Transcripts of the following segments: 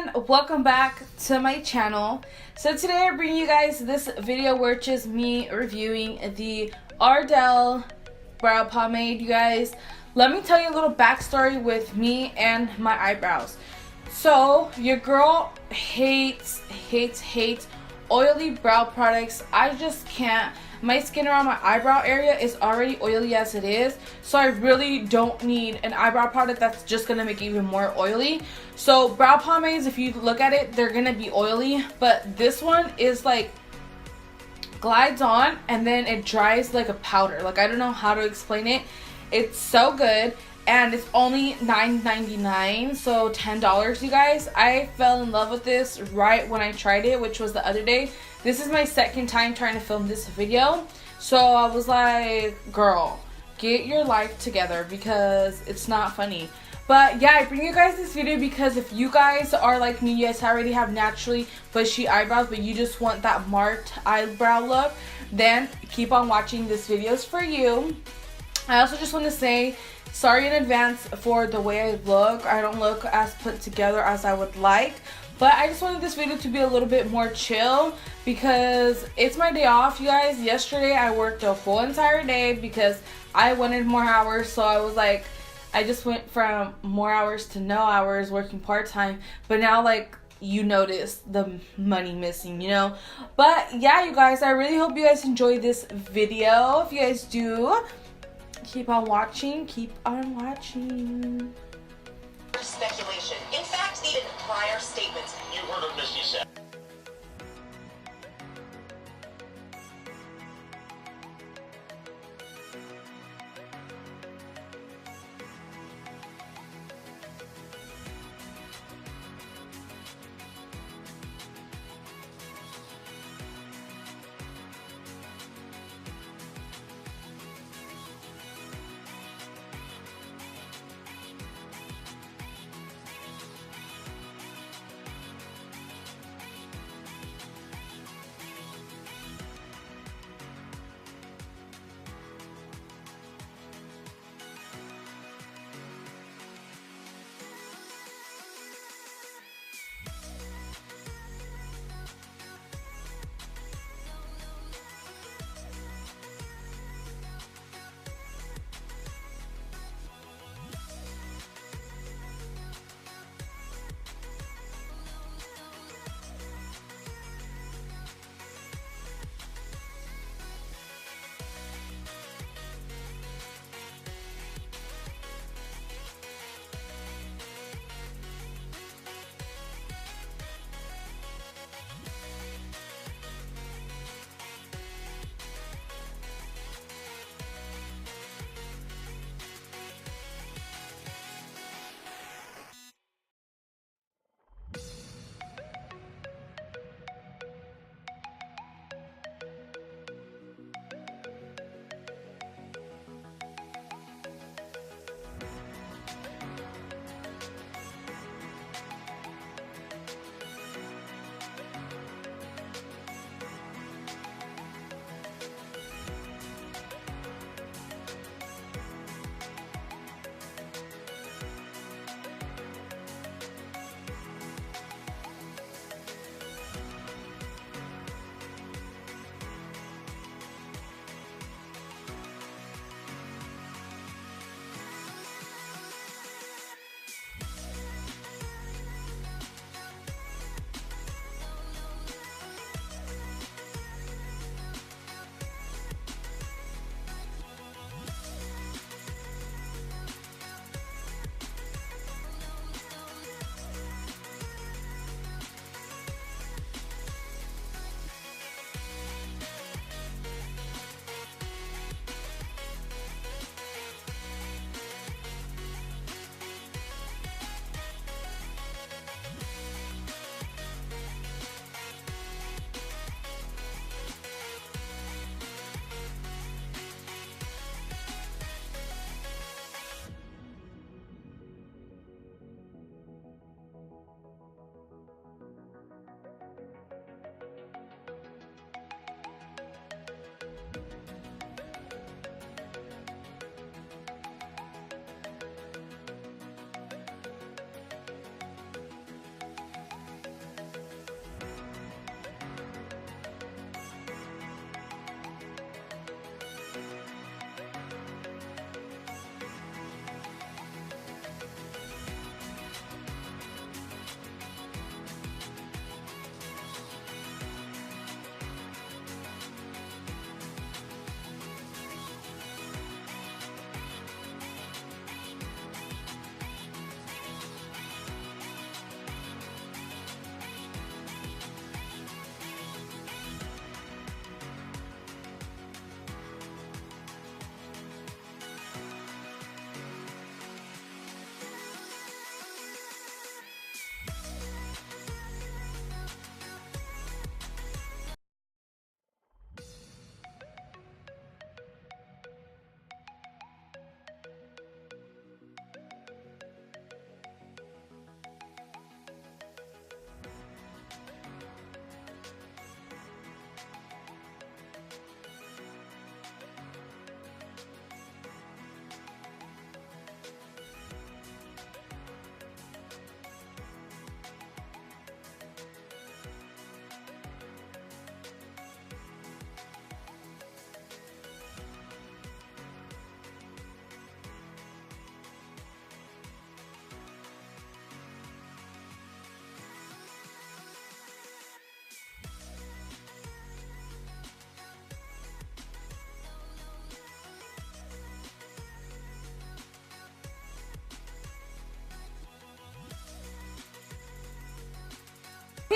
everyone, welcome back to my channel. So today I bring you guys this video where it's just me reviewing the Ardell brow pomade. You guys, let me tell you a little backstory with me and my eyebrows. So your girl hates oily brow products. I just can't. My skin around my eyebrow area is already oily as it is, so I really don't need an eyebrow product that's just gonna make it even more oily. So brow pomades, if you look at it, they're gonna be oily, but this one is like glides on and then it dries like a powder. Like, I don't know how to explain it. It's so good, and it's only $9.99, so $10, you guys. I fell in love with this right when I tried it, which was the other day. This is my second time trying to film this video, so I was like, girl, get your life together because it's not funny. But yeah, I bring you guys this video because if you guys are like me, you guys already have naturally bushy eyebrows, but you just want that marked eyebrow look, then keep on watching. This video is for you. I also just want to say sorry in advance for the way I look. I don't look as put together as I would like, but I just wanted this video to be a little bit more chill because it's my day off, you guys. Yesterday I worked a full entire day because I wanted more hours, so I was like, I just went from more hours to no hours working part-time, but now, like, you notice the money missing, you know. But yeah, you guys, I really hope you guys enjoy this video. If you guys do, keep on watching, Speculation. In fact, the prior statements. You heard what Missy said.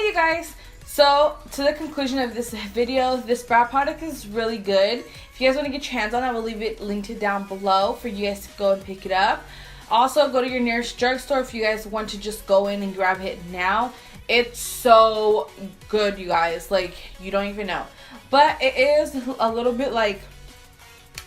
you guys, so to the conclusion of this video, this brow product is really good. If you guys want to get your hands on it, I will leave it linked down below for you guys to go and pick it up. Also, go to your nearest drugstore if you guys want to just go in and grab it now. It's so good, you guys, like you don't even know. But it is a little bit like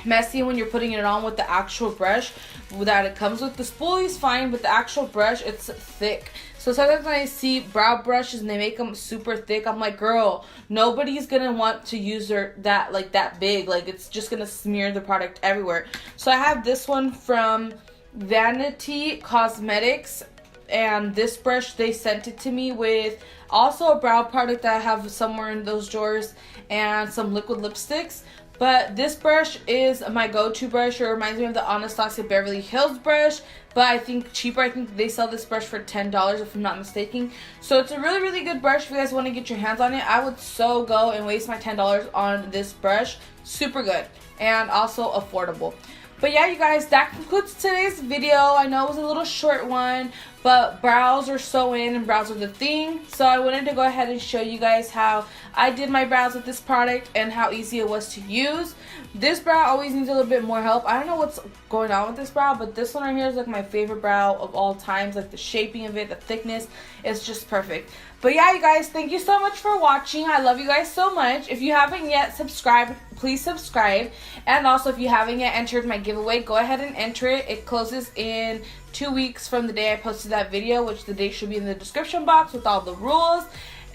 messy when you're putting it on with the actual brush that it comes with. The spoolie is fine, but the actual brush, it's thick. So sometimes when I see brow brushes and they make them super thick, I'm like, girl, nobody's gonna want to use that big. Like, it's just gonna smear the product everywhere. So I have this one from Vanity Cosmetics, and this brush, they sent it to me with also a brow product that I have somewhere in those drawers and some liquid lipsticks. But this brush is my go-to brush. It reminds me of the Anastasia Beverly Hills brush, but I think cheaper. I think they sell this brush for $10 if I'm not mistaken. So it's a really, really good brush if you guys want to get your hands on it. I would so go and waste my $10 on this brush. Super good and also affordable. But yeah, you guys, that concludes today's video. I know it was a little short one, but brows are so in and brows are the thing. So I wanted to go ahead and show you guys how I did my brows with this product and how easy it was to use. This brow always needs a little bit more help. I don't know what's going on with this brow, but this one right here is like my favorite brow of all times. Like the shaping of it, the thickness, it's just perfect. But yeah, you guys, thank you so much for watching. I love you guys so much. If you haven't yet subscribed, please subscribe. And also, if you haven't yet entered my giveaway, go ahead and enter it. It closes in 2 weeks from the day I posted that video, which the date should be in the description box with all the rules.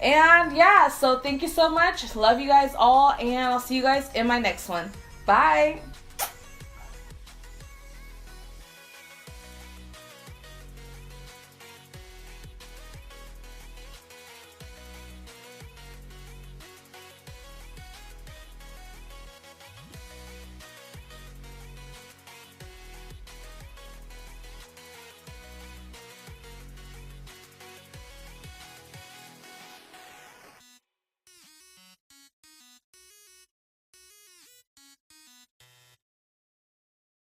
And yeah, so thank you so much. Love you guys all, and I'll see you guys in my next one. Bye.